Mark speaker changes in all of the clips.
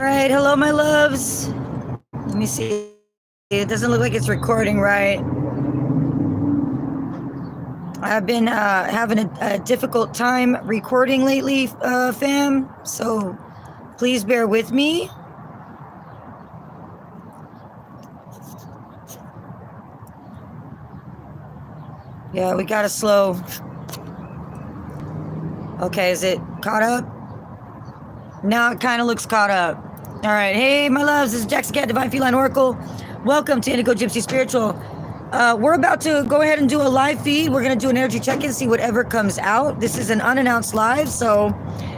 Speaker 1: right, hello, my loves. Let me see. It doesn't look like it's recording right. I've been having a difficult time recording lately, fam. So please bear with me. Yeah, we got a slow. Okay, is it caught up? Now it kind of looks caught up. All right, hey, my loves, this is Jax Cat, Divine Feline Oracle. Welcome to Indigo Gypsy Spiritual. We're about to go ahead and do a live feed. We're going to do an energy check-in, see whatever comes out. This is an unannounced live, so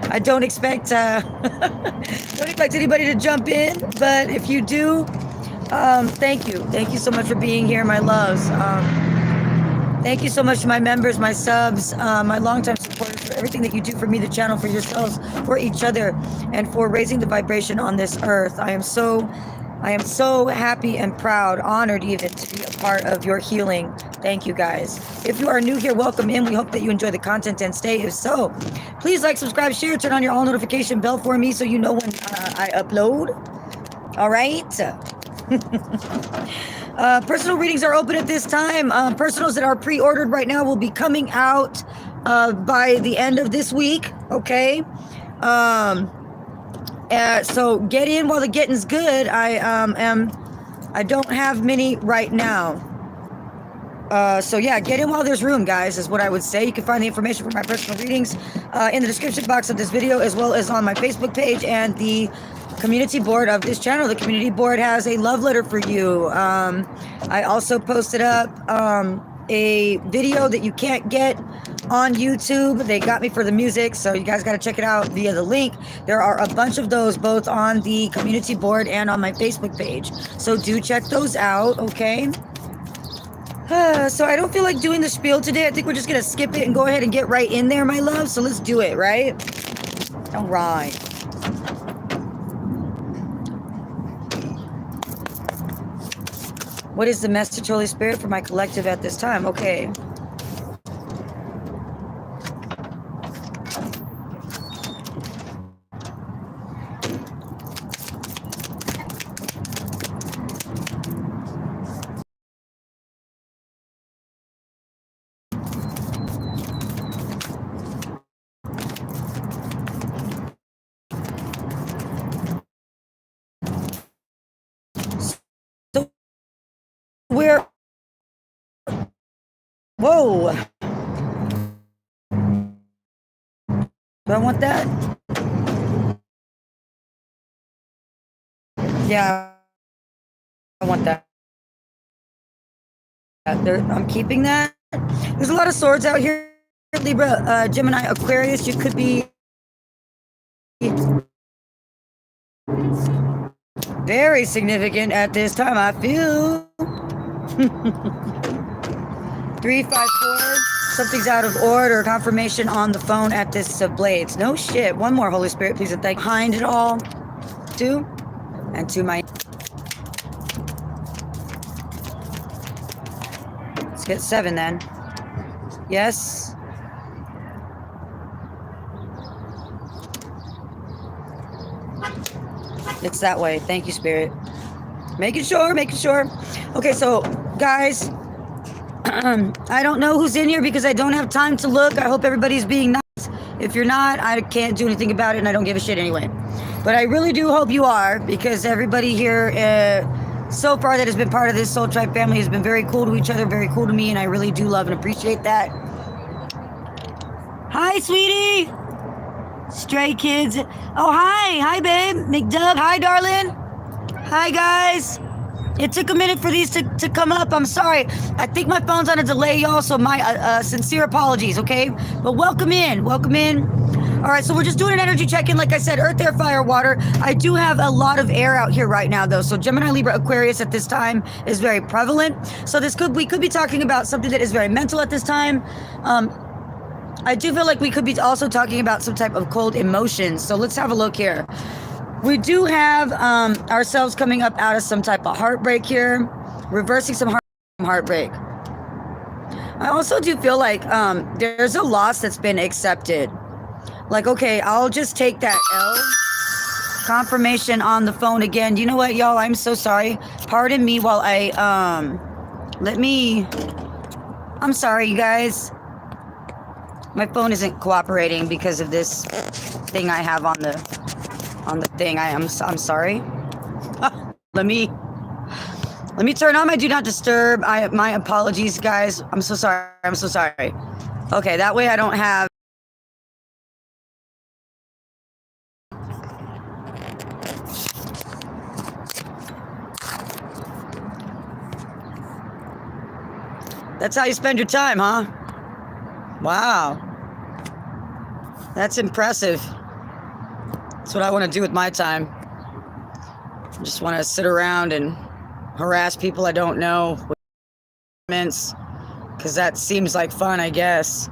Speaker 1: I don't expect anybody to jump in. But if you do, thank you. Thank you so much for being here, my loves. Thank you so much to my members, my subs, my longtime supporters, for everything that you do for me, the channel, for yourselves, for each other, and for raising the vibration on this earth. I am so happy and proud, honored even, to be a part of your healing. Thank you, guys. If you are new here, welcome in. We hope that you enjoy the content and stay. If so, please like, subscribe, share, turn on your all notification bell for me so you know when I upload. All right. Personal readings are open at this time. Personals that are pre-ordered right now will be coming out by the end of this week. Okay. So get in while the getting's good. I don't have many right now. So yeah, get in while there's room, guys, is what I would say. You can find the information for my personal readings in the description box of this video, as well as on my Facebook page and the community board of this channel. The community board has a love letter for you. I also posted up a video that you can't get on YouTube. They got me for the music, so you guys got to check it out via the link. There are a bunch of those both on the community board and on my Facebook page, so do check those out. Okay. So I don't feel like doing the spiel today. I think we're just gonna skip it and go ahead and get right in there, my love. So let's do it, right? All right. What is the message, Holy Spirit, for my collective at this time? Okay. We're, whoa. Do I want that? Yeah, I want that. I'm keeping that. There's a lot of swords out here. Libra, Gemini, Aquarius, you could be very significant at this time, I feel. 3, 5, 4. Something's out of order. Confirmation on the phone at this Blades. No shit. One more, Holy Spirit, please, and thank you. Behind it all. 2. And to my... Let's get 7 then. Yes. It's that way. Thank you, Spirit. Making sure. Okay, so, guys, I don't know who's in here because I don't have time to look. I hope everybody's being nice. If you're not, I can't do anything about it, and I don't give a shit anyway. But I really do hope you are, because everybody here so far that has been part of this Soul Tribe family has been very cool to each other, very cool to me, and I really do love and appreciate that. Hi, sweetie. Stray kids. Oh, hi, babe. McDub. Hi, darling. Hi, guys. It took a minute for these to come up. I'm sorry. I think my phone's on a delay, y'all, so my sincere apologies, okay? But welcome in. All right, so we're just doing an energy check-in. Like I said, earth, air, fire, water. I do have a lot of air out here right now, though. So Gemini, Libra, Aquarius at this time is very prevalent. So we could be talking about something that is very mental at this time. I do feel like we could be also talking about some type of cold emotions. So let's have a look here. We do have ourselves coming up out of some type of heartbreak here, reversing some heartbreak. I also do feel like there's a loss that's been accepted. Like, okay, I'll just take that L Confirmation on the phone again. You know what, y'all? I'm so sorry. Pardon me while I, I'm sorry, you guys. My phone isn't cooperating because of this thing I have on the thing. I'm sorry. Let me turn on my do not disturb. My apologies, guys. I'm so sorry. I'm so sorry. Okay, that way I don't have. That's how you spend your time, huh? Wow. That's impressive. That's what I want to do with my time. I just want to sit around and harass people I don't know with comments, because that seems like fun, I guess.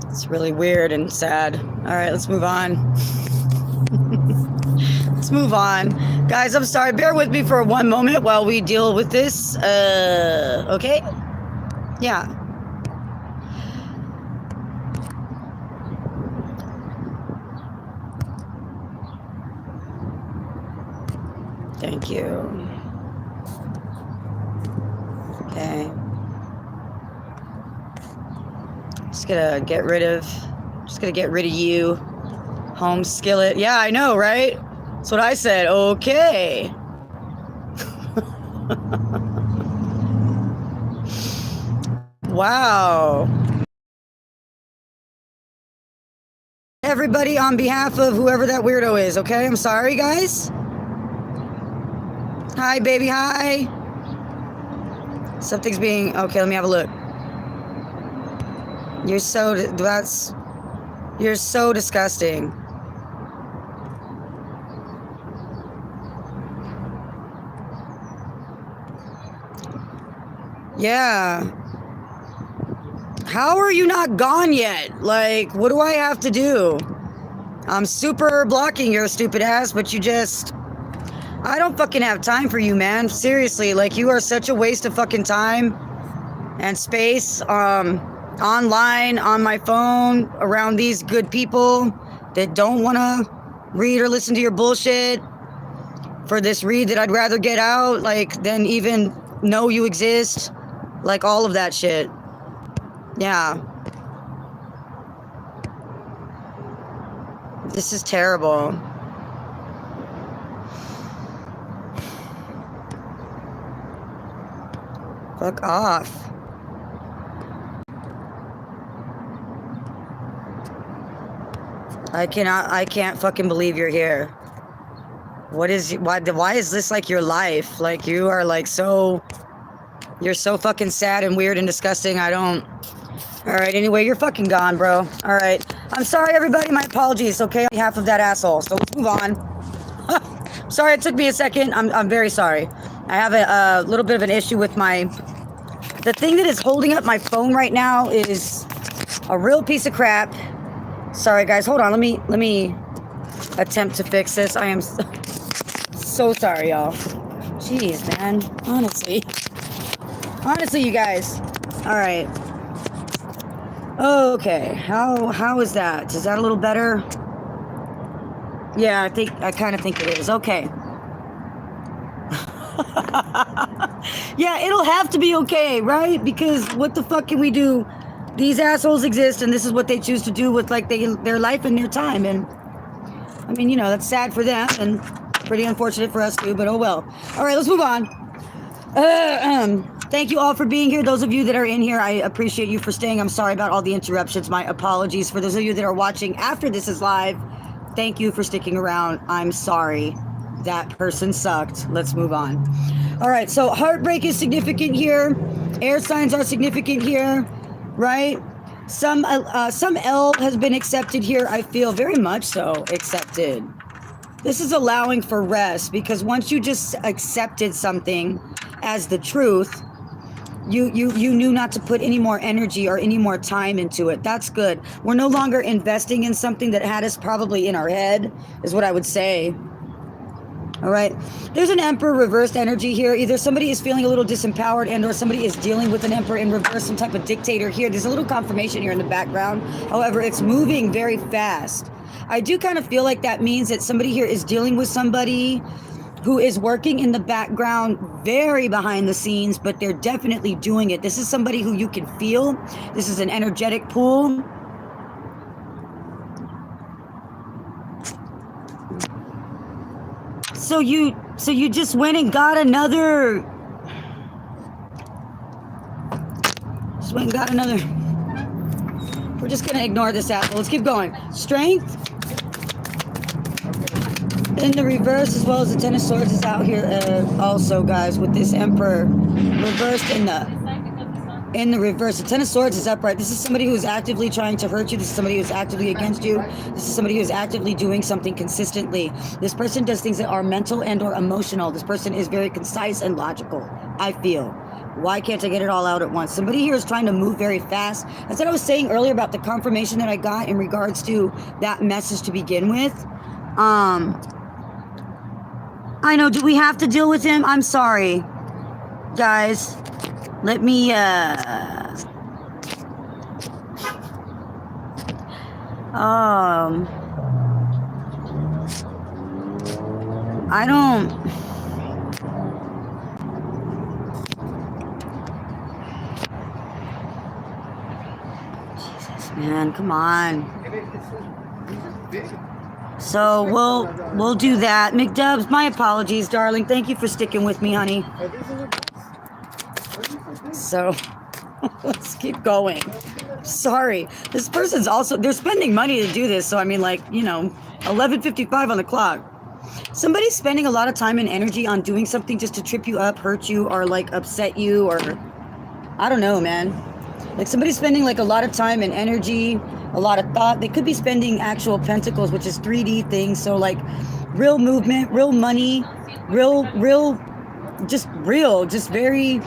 Speaker 1: It's really weird and sad. All right, let's move on. Let's move on. Guys, I'm sorry. Bear with me for one moment while we deal with this. Okay? Yeah. Thank you. Okay. Just gonna get rid of you. Home skillet. Yeah, I know, right? That's what I said. Okay. Wow. Everybody, on behalf of whoever that weirdo is, okay? I'm sorry, guys. Hi, baby, hi. Something's being... Okay, let me have a look. You're so disgusting. Yeah. How are you not gone yet? Like, what do I have to do? I'm super blocking your stupid ass, but you just... I don't fucking have time for you, man. Seriously, like, you are such a waste of fucking time and space. Online, on my phone, around these good people that don't want to read or listen to your bullshit. For this read that I'd rather get out, like, than even know you exist. Like, all of that shit. Yeah. This is terrible. Fuck off. I can't fucking believe you're here. Why is this like your life? Like, you are like you're so fucking sad and weird and disgusting. All right, anyway, you're fucking gone, bro. All right. I'm sorry, everybody. My apologies, okay, on behalf of that asshole. So let's move on. Sorry, it took me a second. I'm very sorry. I have a little bit of an issue with the thing that is holding up my phone right now is a real piece of crap. Sorry, guys. Hold on. Let me attempt to fix this. I am so sorry, y'all. Jeez, man. Honestly, you guys. All right. Okay. How is that? Is that a little better? Yeah, I kind of think it is. Okay. Yeah, it'll have to be okay, right? Because what the fuck can we do? These assholes exist, and this is what they choose to do with like their life and their time. And I mean, you know, that's sad for them and pretty unfortunate for us too. But oh well. All right, let's move on. Thank you all for being here. Those of you that are in here, I appreciate you for staying. I'm sorry about all the interruptions. My apologies. For those of you that are watching after this is live, thank you for sticking around. I'm sorry. That person sucked. Let's move on. All right, so heartbreak is significant here. Air signs are significant here, right? Some L has been accepted here. I feel very much so accepted. This is allowing for rest, because once you just accepted something as the truth, you knew not to put any more energy or any more time into it. That's good. We're no longer investing in something that had us probably in our head, is what I would say. All right. There's an Emperor reversed energy here. Either somebody is feeling a little disempowered, and or somebody is dealing with an Emperor in reverse, some type of dictator here. There's a little confirmation here in the background. However, it's moving very fast. I do kind of feel like that means that somebody here is dealing with somebody who is working in the background, very behind the scenes, but they're definitely doing it. This is somebody who you can feel. This is an energetic pool. So you just went and got another. Just went and got another. We're just gonna ignore this apple. Let's keep going. Strength. In the reverse, as well as the Ten of Swords is out here also, guys, with this Emperor reversed in the reverse. The Ten of Swords is upright. This is somebody who's actively trying to hurt you. This is somebody who's actively against you. This is somebody who's actively doing something consistently. This person does things that are mental and or emotional. This person is very concise and logical, I feel. Why can't I get it all out at once? Somebody here is trying to move very fast. That's what I was saying earlier about the confirmation that I got in regards to that message to begin with. I know, do we have to deal with him? I'm sorry, guys. Let me, I don't, Jesus, man, come on. So we'll do that. McDubs, my apologies, darling. Thank you for sticking with me, honey. So let's keep going. Sorry. This person's also, they're spending money to do this. So I mean, like, you know, 11:55 on the clock. Somebody's spending a lot of time and energy on doing something just to trip you up, hurt you, or like upset you, or I don't know, man. Like somebody's spending like a lot of time and energy, a lot of thought. They could be spending actual pentacles, which is 3D things. So like real movement, real money, just very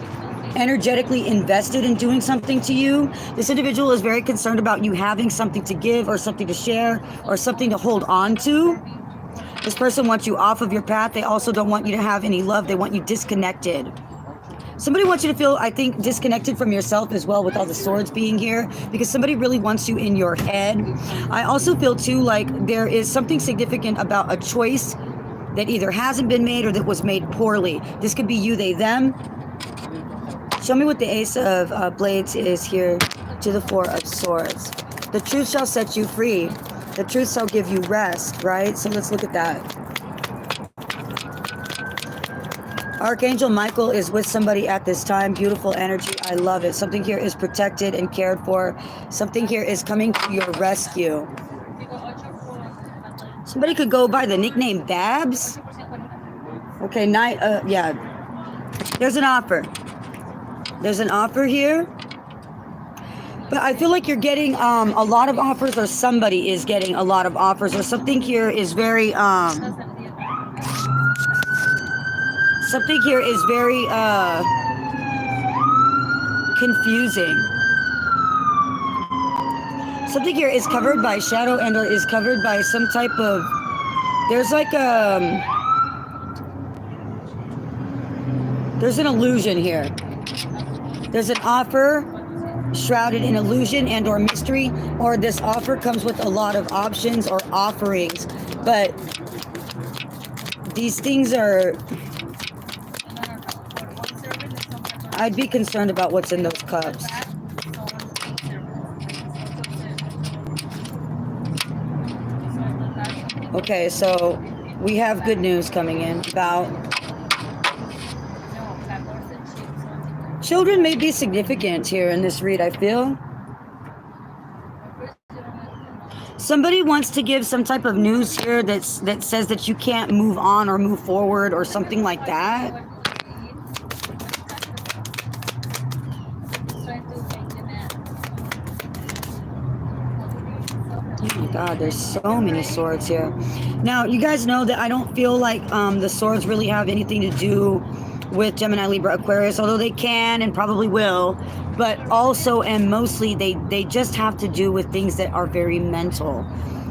Speaker 1: energetically invested in doing something to you. This individual is very concerned about you having something to give or something to share or something to hold on to. This person wants you off of your path. They also don't want you to have any love. They want you disconnected. Somebody wants you to feel, I think, disconnected from yourself as well with all the swords being here, because somebody really wants you in your head. I also feel too like there is something significant about a choice that either hasn't been made or that was made poorly. This could be you, they, them. Show me what the Ace of Blades is here to the Four of Swords. The truth shall set you free. The truth shall give you rest, right? So let's look at that. Archangel Michael is with somebody at this time. Beautiful energy. I love it. Something here is protected and cared for. Something here is coming to your rescue. Somebody could go by the nickname Babs. Okay, yeah. There's an offer. There's an offer here. But I feel like you're getting a lot of offers, or somebody is getting a lot of offers, or something here is very something here is very confusing. Something here is covered by shadow and or is covered by some type of, there's like there's an illusion here. There's an offer shrouded in illusion and or mystery, or this offer comes with a lot of options or offerings, but these things are, I'd be concerned about what's in those cups. Okay, so we have good news coming in about children may be significant here in this read, I feel. Somebody wants to give some type of news here that says that you can't move on or move forward or something like that. Oh my God, there's so many swords here. Now, you guys know that I don't feel like the swords really have anything to do with Gemini, Libra, Aquarius, although they can and probably will, but also and mostly they just have to do with things that are very mental.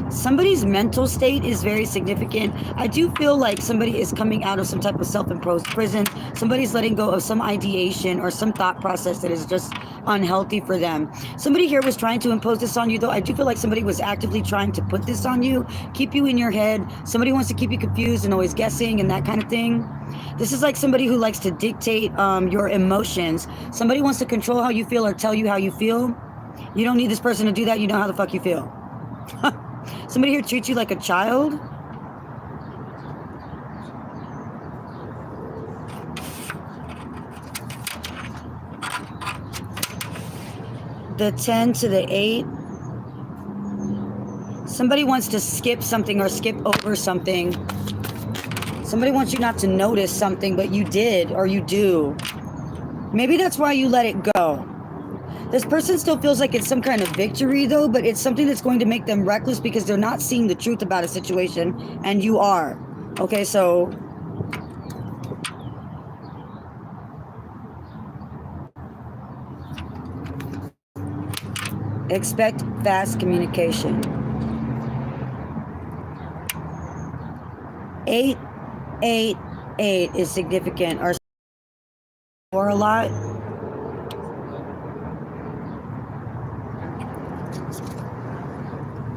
Speaker 1: Somebody's mental state is very significant. I do feel like somebody is coming out of some type of self-imposed prison. Somebody's letting go of some ideation or some thought process that is just unhealthy for them. Somebody here was trying to impose this on you, though. I do feel like somebody was actively trying to put this on you, keep you in your head. Somebody wants to keep you confused and always guessing and that kind of thing. This is like somebody who likes to dictate your emotions. Somebody wants to control how you feel or tell you how you feel. You don't need this person to do that. You know how the fuck you feel. Somebody here treats you like a child. The 10 to the 8. Somebody wants to skip something or skip over something. Somebody wants you not to notice something, but you did or you do. Maybe that's why you let it go. This person still feels like it's some kind of victory, though, but it's something that's going to make them reckless because they're not seeing the truth about a situation, and you are. Okay, so... expect fast communication. 8, 8, 8 is significant. Or a lot.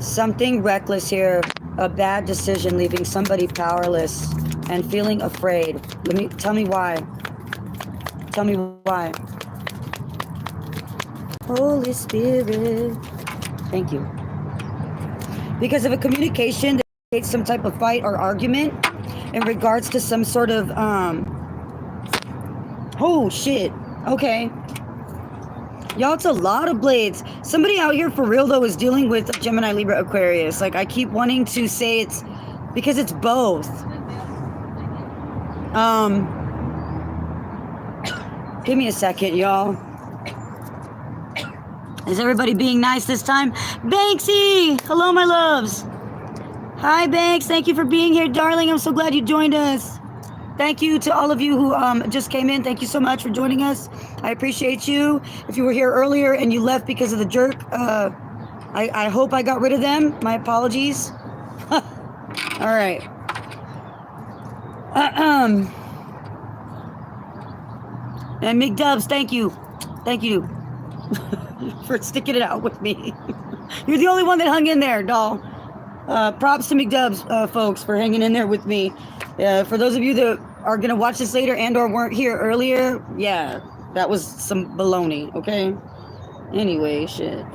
Speaker 1: Something reckless here, a bad decision, leaving somebody powerless and feeling afraid. Tell me why. Tell me why. Holy Spirit. Thank you. Because of a communication that creates some type of fight or argument in regards to some sort of, oh shit. Okay. Y'all, it's a lot of blades. Somebody out here for real, though, is dealing with Gemini, Libra, Aquarius. Like, I keep wanting to say it's because it's both. Give me a second, y'all. Is everybody being nice this time? Banksy! Hello, my loves. Hi, Banks. Thank you for being here, darling. I'm so glad you joined us. Thank you to all of you who just came in. Thank you so much for joining us. I appreciate you. If you were here earlier and you left because of the jerk, I hope I got rid of them. My apologies. All right. And McDubs, thank you. Thank you for sticking it out with me. You're the only one that hung in there, doll. Props to McDubs, folks, for hanging in there with me. For those of you that are going to watch this later and or weren't here earlier, yeah, that was some baloney, okay? Anyway, shit.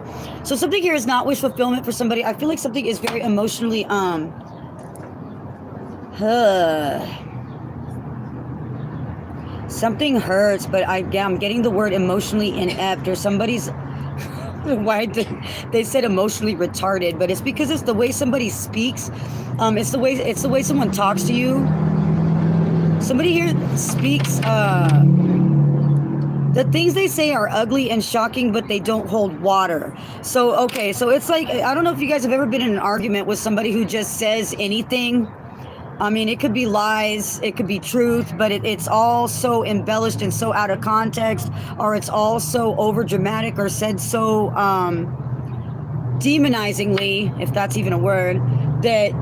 Speaker 1: So something here is not wish fulfillment for somebody. I feel like something is very emotionally, something hurts, but I'm getting the word emotionally inept, or somebody's, why did they said emotionally retarded, but it's because it's the way somebody speaks. It's the way someone talks to you. Somebody here speaks, the things they say are ugly and shocking, but they don't hold water. So, okay, so it's like, I don't know if you guys have ever been in an argument with somebody who just says anything. I mean, it could be lies, it could be truth, but it's all so embellished and so out of context, or it's all so over dramatic or said so demonizingly, if that's even a word, that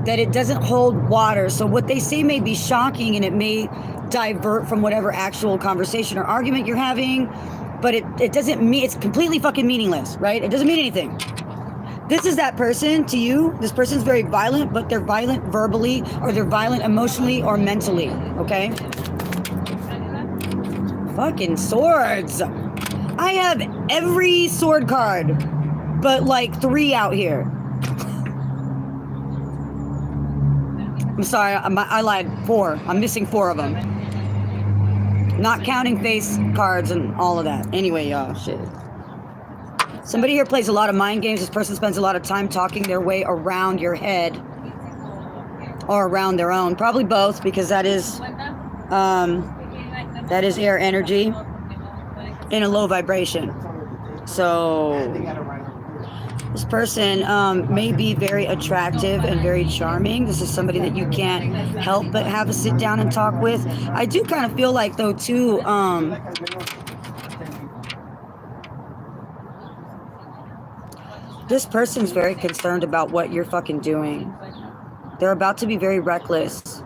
Speaker 1: it doesn't hold water. So what they say may be shocking and it may divert from whatever actual conversation or argument you're having, but it doesn't mean, it's completely fucking meaningless, right? It doesn't mean anything. This is that person to you. This person's very violent, but they're violent verbally, or they're violent emotionally or mentally, okay? Fucking swords. I have every sword card, but like 3 out here. I'm sorry, I lied. 4. I'm missing 4 of them. Not counting face cards and all of that. Anyway, y'all, shit. Somebody here plays a lot of mind games. This person spends a lot of time talking their way around your head. Or around their own. Probably both, because that is air energy in a low vibration. So this person may be very attractive and very charming. This is somebody that you can't help but have a sit down and talk with. I do kind of feel like, though, too, This person's very concerned about what you're fucking doing. They're about to be very reckless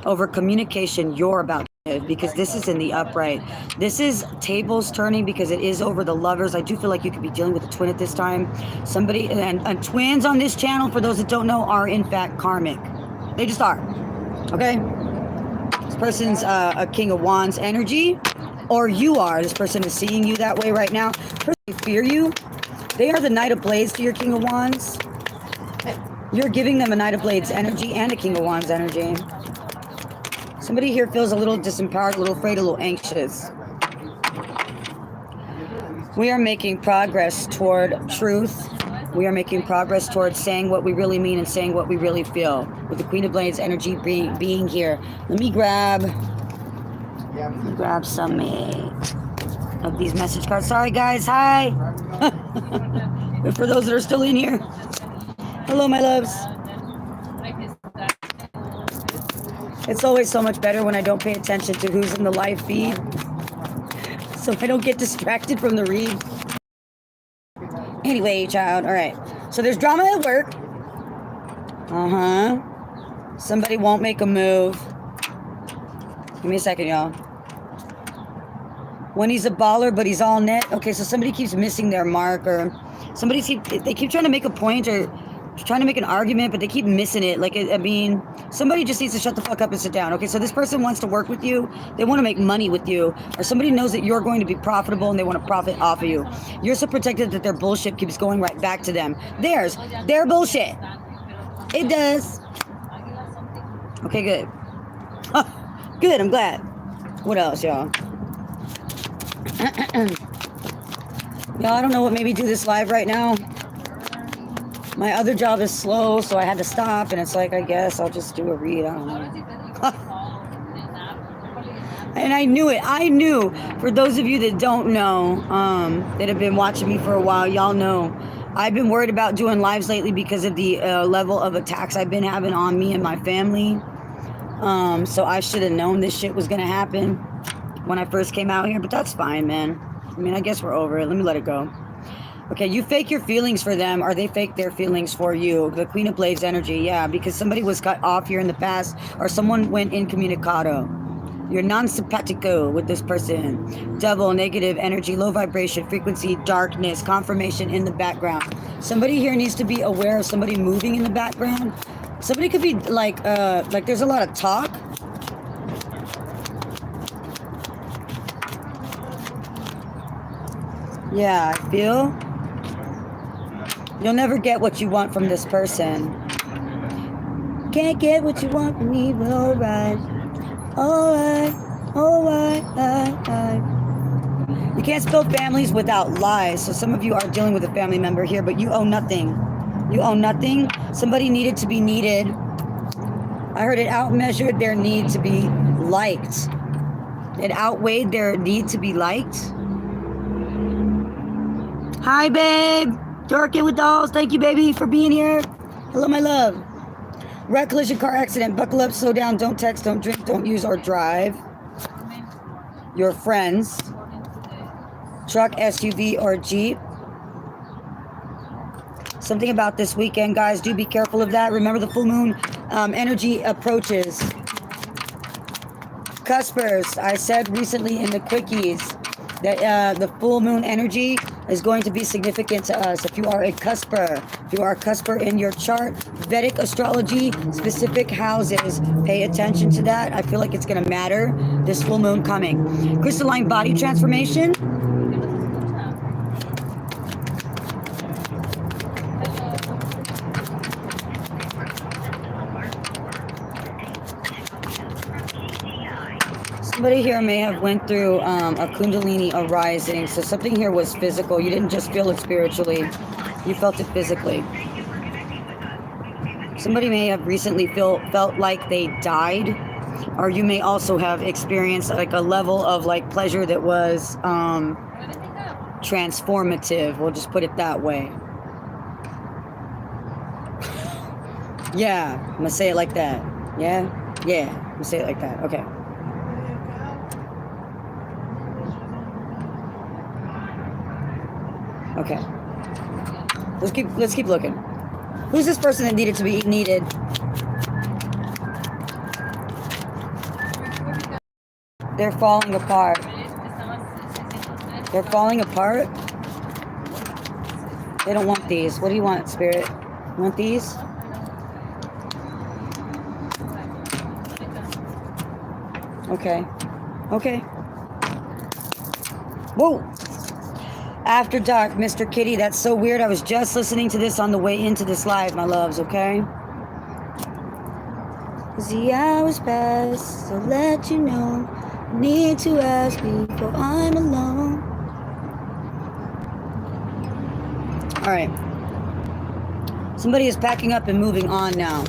Speaker 1: over communication you're about to give, because this is in the upright. This is tables turning because it is over the lovers. I do feel like you could be dealing with a twin at this time. Somebody, and twins on this channel, for those that don't know, are in fact karmic. They just are. Okay? This person's a King of Wands energy, or you are. This person is seeing you that way right now. Person fear you. They are the Knight of Blades to your King of Wands. You're giving them a Knight of Blades energy and a King of Wands energy. Somebody here feels a little disempowered, a little afraid, a little anxious. We are making progress toward truth. We are making progress towards saying what we really mean and saying what we really feel. With the Queen of Blades energy being here. Let me grab some of these message cards. Sorry guys, hi. For those that are still in here. Hello my loves. It's always so much better when I don't pay attention to who's in the live feed, so I don't get distracted from the read. Anyway, child, all right. So there's drama at work. Somebody won't make a move. Give me a second, y'all. When he's a baller, but he's all net. Okay, so somebody keeps missing their mark, or they keep trying to make a point or trying to make an argument, but they keep missing it. Like, I mean, somebody just needs to shut the fuck up and sit down. Okay, so this person wants to work with you. They want to make money with you, or somebody knows that you're going to be profitable and they want to profit off of you. You're so protected that their bullshit keeps going right back to them. Their bullshit. It does. Okay, good. Good, I'm glad. What else, y'all? Y'all, I don't know what made me do this live right now. My other job is slow, so I had to stop, and it's like, I guess I'll just do a read. I don't know. And I knew it. I knew. For those of you that don't know, that have been watching me for a while, y'all know I've been worried about doing lives lately because of the level of attacks I've been having on me and my family. So I should have known this shit was going to happen when I first came out here, but that's fine, man. I mean, I guess we're over it. Let me let it go. Okay, you fake your feelings for them, or they fake their feelings for you. The Queen of Blades energy, yeah, because somebody was cut off here in the past, or someone went incommunicado. You're non-simpatico with this person. Devil, negative energy, low vibration, frequency, darkness, confirmation in the background. Somebody here needs to be aware of somebody moving in the background. Somebody could be like there's a lot of talk. Yeah, I feel you'll never get what you want from this person. Can't get what you want from me, but alright. You can't spell families without lies. So some of you are dealing with a family member here, but you owe nothing. You owe nothing. Somebody needed to be needed. I heard it outmeasured their need to be liked. It outweighed their need to be liked. Hi, babe. Dorkin with dolls. Thank you, baby, for being here. Hello, my love. Wreck, collision, car accident. Buckle up, slow down. Don't text, don't drink, don't use or drive. Your friends. Truck, SUV, or Jeep. Something about this weekend, guys. Do be careful of that. Remember the full moon energy approaches. Cuspers. I said recently in the quickies that the full moon energy is going to be significant to us. If you are a cusper, in your chart, Vedic astrology, specific houses, pay attention to that. I feel like it's going to matter this full moon coming. Crystalline body transformation. Somebody here may have went through a Kundalini Arising. So something here was physical. You didn't just feel it spiritually. You felt it physically. Somebody may have recently felt like they died. Or you may also have experienced like a level of like pleasure that was transformative. We'll just put it that way. Yeah, I'm going to say it like that. Yeah? Yeah, I'm going to say it like that. Okay. Okay. Let's keep looking. Who's this person that needed to be needed? They're falling apart. They're falling apart. They don't want these. What do you want, Spirit? You want these? Okay. Okay. Whoa. After dark, Mr. Kitty. That's so weird. I was just listening to this on the way into this live, my loves, okay? As the hours pass, I'll let you know. I need to ask before I'm alone. All right. Somebody is packing up and moving on now.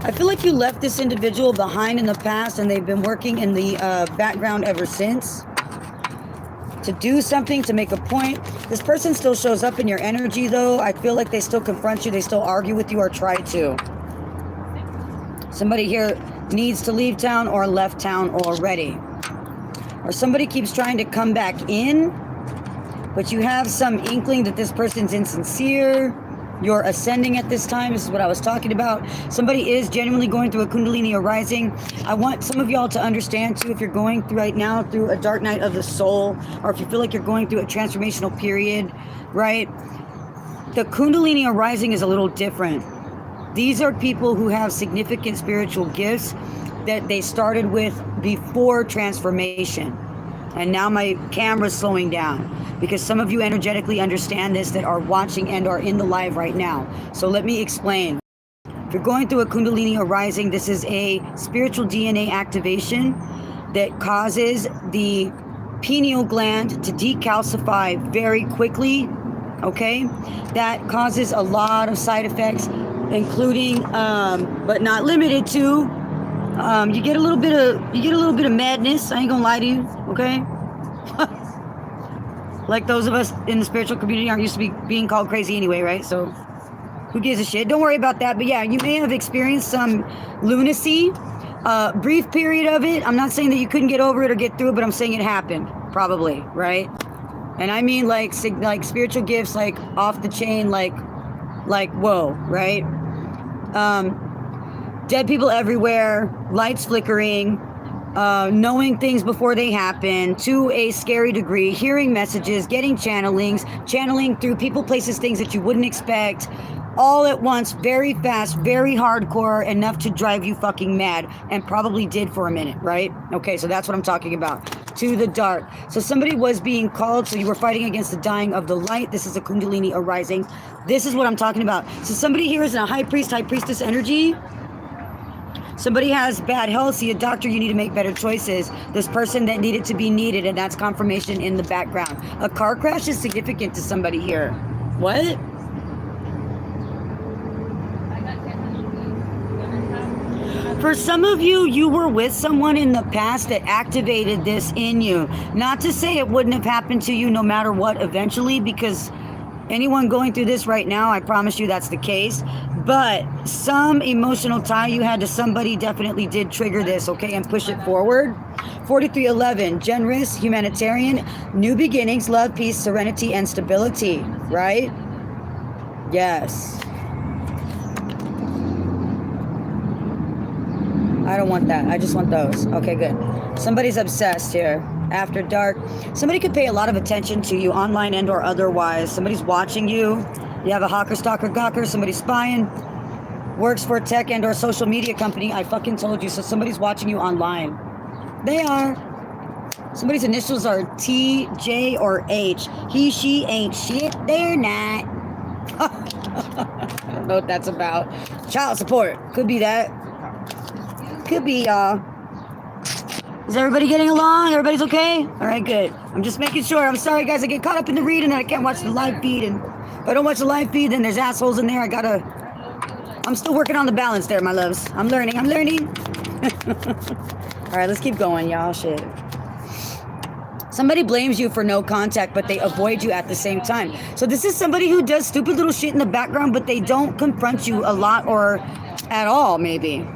Speaker 1: I feel like you left this individual behind in the past and they've been working in the background ever since to do something, to make a point. This person still shows up in your energy though. I feel like they still confront you, they still argue with you or try to. Somebody here needs to leave town or left town already. Or somebody keeps trying to come back in, but you have some inkling that this person's insincere. You're ascending at this time. This is what I was talking about. Somebody is genuinely going through a Kundalini Arising. I want some of y'all to understand too, if you're going through right now through a dark night of the soul, or if you feel like you're going through a transformational period, right? The Kundalini Arising is a little different. These are people who have significant spiritual gifts that they started with before transformation. And now my camera's slowing down because some of you energetically understand this that are watching and are in the live right now. So let me explain. If you're going through a Kundalini Arising, this is a spiritual DNA activation that causes the pineal gland to decalcify very quickly, okay? That causes a lot of side effects, including, but not limited to, you get a little bit of madness. I ain't gonna lie to you, okay? Like those of us in the spiritual community aren't used to being called crazy anyway, right? So who gives a shit? Don't worry about that. But yeah, you may have experienced some lunacy, brief period of it. I'm not saying that you couldn't get over it or get through it, but I'm saying it happened, probably, right? And I mean like spiritual gifts, like off the chain, like whoa, right? Dead people everywhere, lights flickering, knowing things before they happen to a scary degree, hearing messages, getting channeling through people, places, things that you wouldn't expect, all at once, very fast, very hardcore, enough to drive you fucking mad, and probably did for a minute, right? Okay, so that's what I'm talking about. To the dark. So somebody was being called, so you were fighting against the dying of the light. This is a Kundalini Arising. This is what I'm talking about. So somebody here is in a high priest, high priestess energy. Somebody has bad health, see a doctor, you need to make better choices. This person that needed to be needed, and that's confirmation in the background. A car crash is significant to somebody here. What? For some of you, you were with someone in the past that activated this in you. Not to say it wouldn't have happened to you no matter what eventually, because anyone going through this right now, I promise you that's the case. But some emotional tie you had to somebody definitely did trigger this, okay, and push it forward. 4311, generous, humanitarian, new beginnings, love, peace, serenity, and stability, right? Yes. I don't want that. I just want those. Okay, good. Somebody's obsessed here. After dark. Somebody could pay a lot of attention to you online and or otherwise. Somebody's watching you. You have a hawker, stalker, gawker. Somebody's spying. Works for a tech and or social media company. I fucking told you. So somebody's watching you online. They are. Somebody's initials are T, J, or H. He, she ain't shit. They're not. I don't know what that's about. Child support. Could be that. Could be, Is everybody getting along? Everybody's okay? All right, good. I'm just making sure. I'm sorry, guys. I get caught up in the read and I can't watch the live feed. And if I don't watch the live feed, then there's assholes in there. I'm still working on the balance there, my loves. I'm learning. All right, let's keep going, y'all. Shit. Somebody blames you for no contact, but they avoid you at the same time. So this is somebody who does stupid little shit in the background, but they don't confront you a lot or at all, maybe.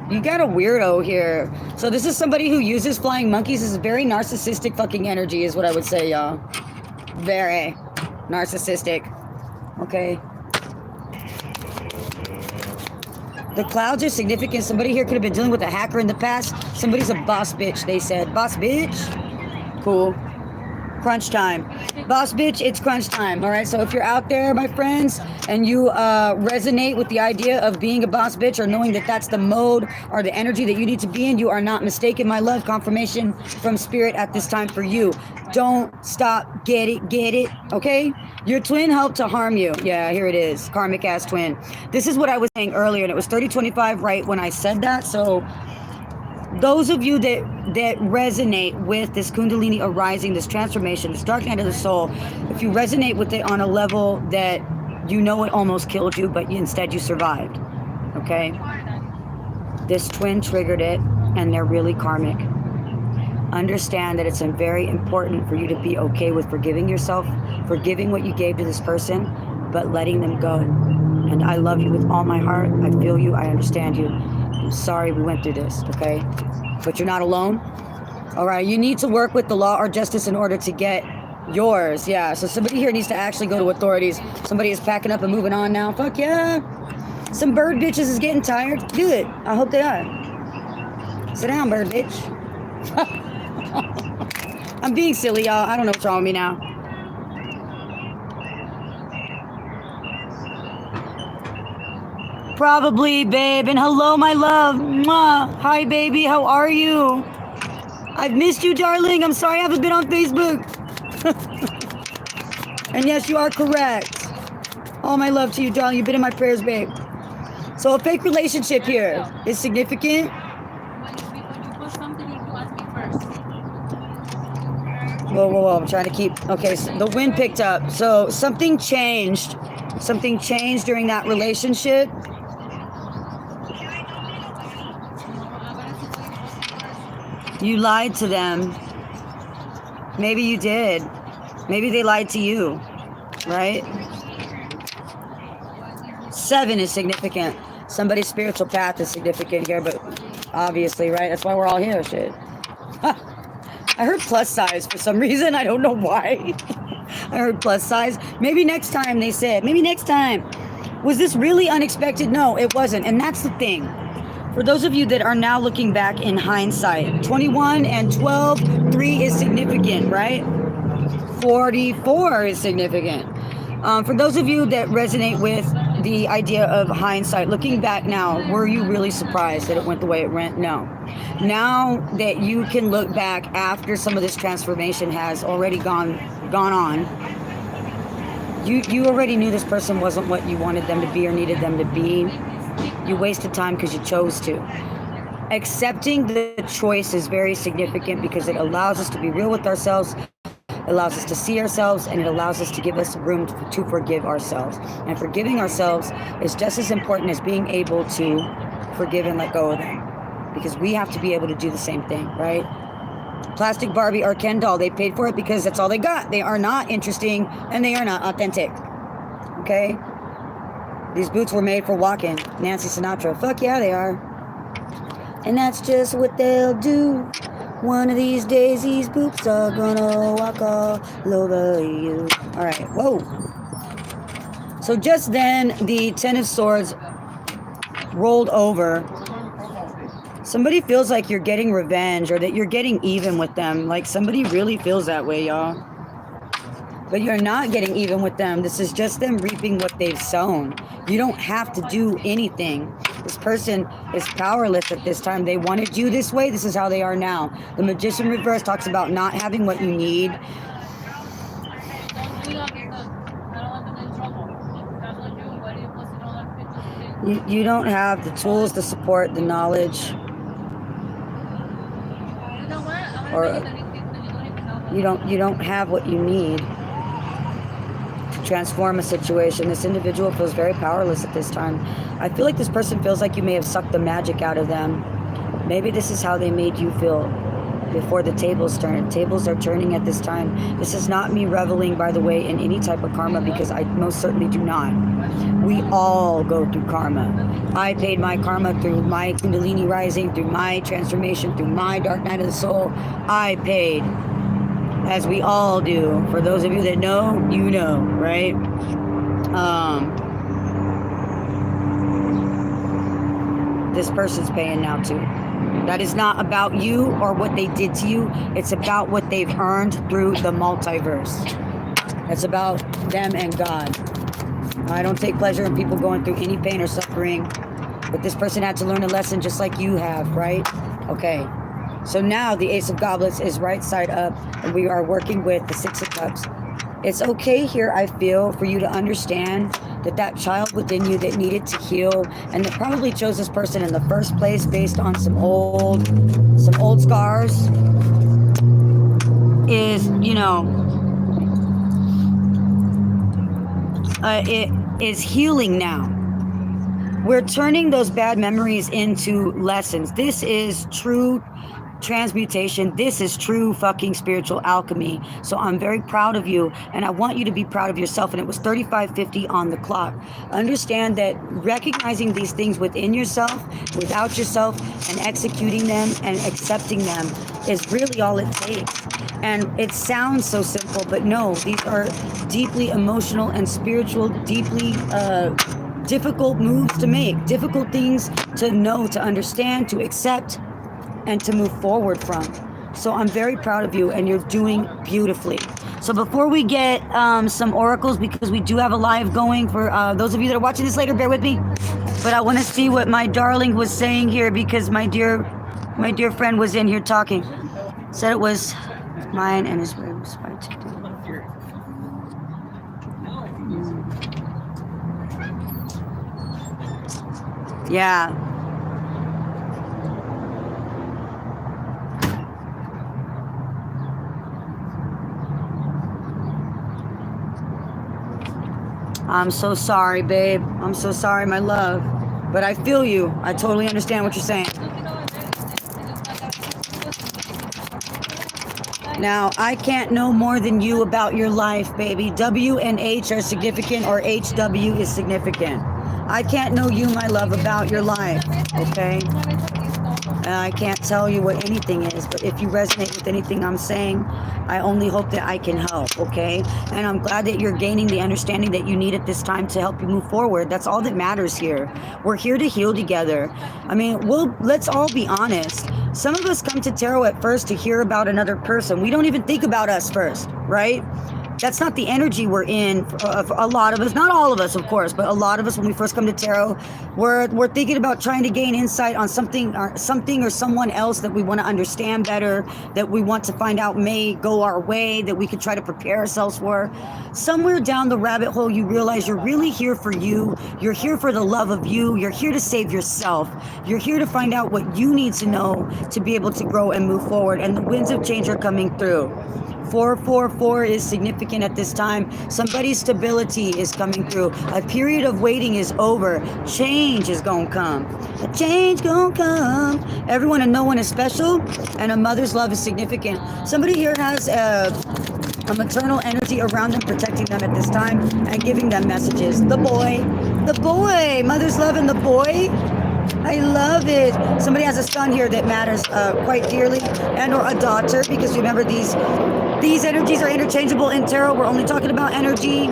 Speaker 1: You got a weirdo here. So this is somebody who uses flying monkeys. This is very narcissistic fucking energy is what I would say, y'all. Very narcissistic. Okay. The clouds are significant. Somebody here could have been dealing with a hacker in the past. Somebody's a boss bitch, they said. Boss bitch? Cool. Crunch time. Boss bitch, it's crunch time. All right, so if you're out there, my friends, and you resonate with the idea of being a boss bitch or knowing that that's the mode or the energy that you need to be in, you are not mistaken, my love. Confirmation from spirit at this time for you. Don't stop. Get it, okay? Your twin helped to harm you. Yeah, here it is. Karmic ass twin. This is what I was saying earlier, and it was 3025 right when I said that, so those of you that resonate with this Kundalini arising, this transformation, this dark night of the soul, if you resonate with it on a level that you know it almost killed you, but instead you survived, okay? This twin triggered it, and they're really karmic. Understand that it's very important for you to be okay with forgiving yourself, forgiving what you gave to this person, but letting them go. And I love you with all my heart. I feel you. I understand you. I'm sorry we went through this, okay? But you're not alone. All right, you need to work with the law or justice in order to get yours. Yeah, so somebody here needs to actually go to authorities. Somebody is packing up and moving on now. Fuck yeah. Some bird bitches is getting tired. Good. I hope they are. Sit down, bird bitch. I'm being silly, y'all. I don't know what's wrong with me now. Probably, babe. And hello, my love. Mwah. Hi, baby. How are you? I've missed you, darling. I'm sorry I haven't been on Facebook. And yes, you are correct. All my love to you, darling. You've been in my prayers, babe. So a fake relationship here is significant. Whoa. I'm trying to keep... Okay, so the wind picked up. So something changed. Something changed during that relationship. You lied to them. Maybe you did. Maybe they lied to you, right? 7 is significant. Somebody's spiritual path is significant here, but obviously, right? That's why we're all here, shit. I heard plus size for some reason. I don't know why. I heard plus size. Maybe next time, they said. Maybe next time. Was this really unexpected? No, it wasn't. And that's the thing. For those of you that are now looking back in hindsight, 21 and 12, 3 is significant, right? 44 is significant. For those of you that resonate with the idea of hindsight, looking back now, were you really surprised that it went the way it went? No. Now that you can look back after some of this transformation has already gone on, you already knew this person wasn't what you wanted them to be or needed them to be. You wasted time because you chose to. Accepting the choice is very significant because it allows us to be real with ourselves, it allows us to see ourselves, and it allows us to give us room to forgive ourselves. And forgiving ourselves is just as important as being able to forgive and let go of them. Because we have to be able to do the same thing, right? Plastic Barbie or Ken doll, they paid for it because that's all they got. They are not interesting and they are not authentic. Okay? These boots were made for walking. Nancy Sinatra. Fuck yeah, they are. And that's just what they'll do. One of these days, these boots are gonna walk all over you. All right, whoa. So just then, the 10 of Swords rolled over. Somebody feels like you're getting revenge or that you're getting even with them. Like somebody really feels that way, y'all. But you're not getting even with them. This is just them reaping what they've sown. You don't have to do anything. This person is powerless at this time. They wanted you this way. This is how they are now. The Magician reverse talks about not having what you need. You don't have the tools, the support, the knowledge. Or you don't have what you need to transform a situation. This individual feels very powerless at this time. I feel like this person feels like you may have sucked the magic out of them. Maybe this is how they made you feel before the tables turned. Tables are turning at this time. This is not me reveling, by the way, in any type of karma, because I most certainly do not. We all go through karma. I paid my karma through my Kundalini rising, through my transformation, through my dark night of the soul. I paid, as we all do. For those of you that know, you know, right? This person's paying now too. That is not about you or what they did to you. It's about what they've earned through the multiverse. It's about them and God. I don't take pleasure in people going through any pain or suffering, but this person had to learn a lesson just like you have, right? Okay. So now the Ace of Goblets is right side up, and we are working with the Six of Cups. It's okay here, I feel, for you to understand that that child within you that needed to heal and that probably chose this person in the first place based on some old scars is, you know, it is healing now. We're turning those bad memories into lessons. This is true transmutation. This is true fucking spiritual alchemy. So I'm very proud of you, and I want you to be proud of yourself. And it was 35:50 on the clock. Understand that recognizing these things within yourself, without yourself, and executing them and accepting them is really all it takes. And it sounds so simple, but no, these are deeply emotional and spiritual, deeply difficult moves to make, difficult things to know, to understand, to accept, and to move forward from. So I'm very proud of you, and you're doing beautifully. So before we get some oracles, because we do have a live going for those of you that are watching this later, bear with me. But I want to see what my darling was saying here, because my dear friend was in here talking. Said it was mine and his ribs. Yeah. I'm so sorry, babe. I'm so sorry, my love. But I feel you. I totally understand what you're saying. Now, I can't know more than you about your life, baby. W and H are significant, or HW is significant. I can't know you, my love, about your life, okay? I can't tell you what anything is, but if you resonate with anything I'm saying, I only hope that I can help, okay? And I'm glad that you're gaining the understanding that you need at this time to help you move forward. That's all that matters here. We're here to heal together. I mean, let's all be honest. Some of us come to tarot at first to hear about another person. We don't even think about us first, right? That's not the energy we're in. A lot of us, not all of us, of course, but a lot of us, when we first come to tarot, we're thinking about trying to gain insight on something or someone else that we want to understand better, that we want to find out may go our way, that we could try to prepare ourselves for. Somewhere down the rabbit hole, you realize you're really here for you. You're here for the love of you. You're here to save yourself. You're here to find out what you need to know to be able to grow and move forward. And the winds of change are coming through. 444 is significant at this time. Somebody's stability is coming through. A period of waiting is over. Change is gonna come. A change gonna come. Everyone and no one is special, and a mother's love is significant. Somebody here has a maternal energy around them, protecting them at this time and giving them messages. The boy, mother's love and the boy. I love it. Somebody has a son here that matters quite dearly, and or a daughter, because remember these energies are interchangeable in tarot. We're only talking about energy.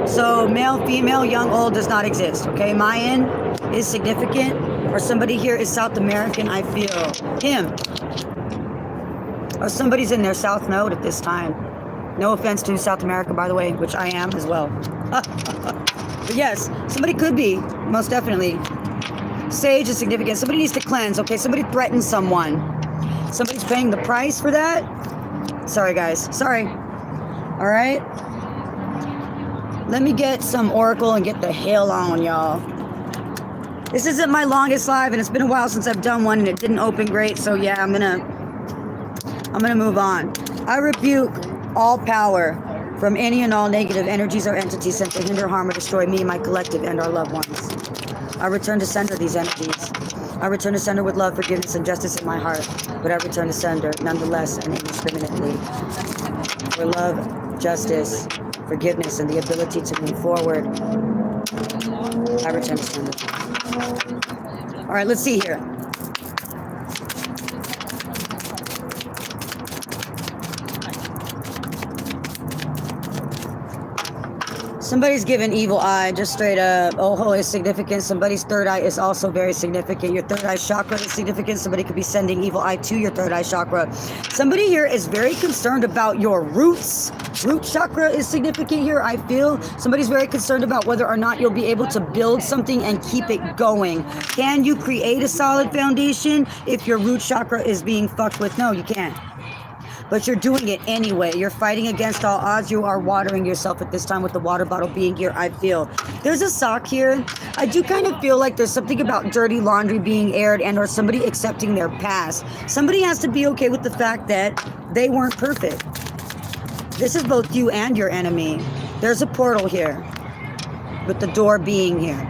Speaker 1: So male, female, young, old does not exist. Okay, Mayan is significant, or somebody here is South American. I feel him, or somebody's in their South Node at this time. No offense to South America, by the way, which I am as well. But yes, somebody could be, most definitely. Sage is significant. Somebody needs to cleanse, okay? Somebody threatens someone. Somebody's paying the price for that. Sorry, guys. Sorry. All right? Let me get some oracle and get the hell on, y'all. This isn't my longest live, and it's been a while since I've done one, and it didn't open great, so yeah, I'm gonna move on. I rebuke all power from any and all negative energies or entities sent to hinder, harm, or destroy me, my collective, and our loved ones. I return to sender these energies. I return to sender with love, forgiveness, and justice in my heart. But I return to sender nonetheless and indiscriminately. For love, justice, forgiveness, and the ability to move forward, I return to sender. All right, let's see here. Somebody's given evil eye, just straight up. Oho is significant. Somebody's third eye is also very significant. Your third eye chakra is significant. Somebody could be sending evil eye to your third eye chakra. Somebody here is very concerned about your roots. Root chakra is significant here, I feel. Somebody's very concerned about whether or not you'll be able to build something and keep it going. Can you create a solid foundation if your root chakra is being fucked with? No, you can't. But you're doing it anyway. You're fighting against all odds. You are watering yourself at this time with the water bottle being here, I feel. There's a sock here. I do kind of feel like there's something about dirty laundry being aired and or somebody accepting their past. Somebody has to be okay with the fact that they weren't perfect. This is both you and your enemy. There's a portal here with the door being here.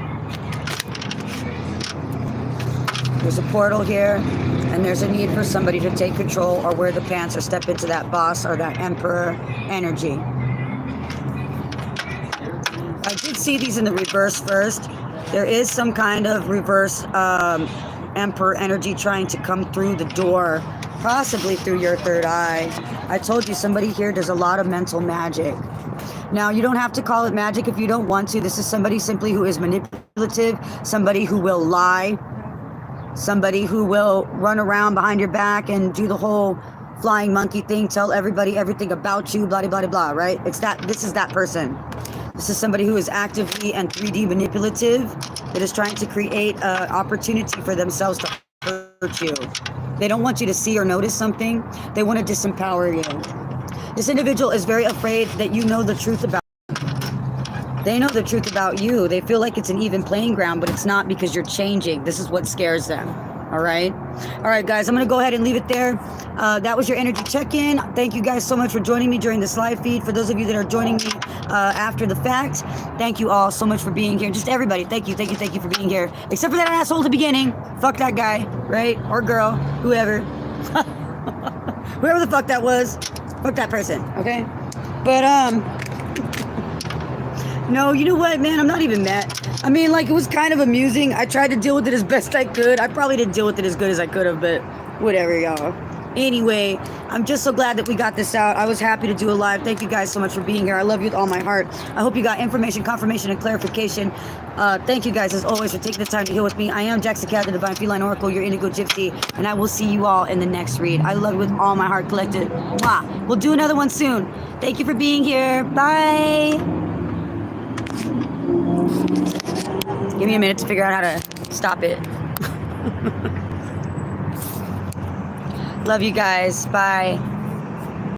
Speaker 1: There's a portal here, and there's a need for somebody to take control or wear the pants or step into that boss or that emperor energy. I did see these in the reverse first. There is some kind of reverse emperor energy trying to come through the door, possibly through your third eye. I told you somebody here does a lot of mental magic. Now, you don't have to call it magic if you don't want to. This is somebody simply who is manipulative, somebody who will lie, somebody who will run around behind your back and do the whole flying monkey thing, tell everybody everything about you, blah, blah, blah, blah, right? This is that person. This is somebody who is actively and 3D manipulative that is trying to create an opportunity for themselves to hurt you. They don't want you to see or notice something. They want to disempower you. This individual is very afraid that you know the truth about They know the truth about you. They feel like it's an even playing ground, but it's not because you're changing. This is what scares them. All right? All right, guys, I'm going to go ahead and leave it there. That was your energy check-in. Thank you guys so much for joining me during this live feed. For those of you that are joining me after the fact, thank you all so much for being here. Just everybody, thank you for being here. Except for that asshole at the beginning. Fuck that guy, right? Or girl, whoever. Whoever the fuck that was. Fuck that person, okay? But, no, you know what, man? I'm not even mad. I mean, like, it was kind of amusing. I tried to deal with it as best I could. I probably didn't deal with it as good as I could have, but whatever, y'all. Anyway, I'm just so glad that we got this out. I was happy to do a live. Thank you guys so much for being here. I love you with all my heart. I hope you got information, confirmation, and clarification. Thank you guys, as always, for taking the time to heal with me. I am Jax the Cat, the Divine Feline Oracle, your Indigo Gypsy, and I will see you all in the next read. I love you with all my heart collected. Mwah. We'll do another one soon. Thank you for being here. Bye. Give me a minute to figure out how to stop it. Love you guys. Bye.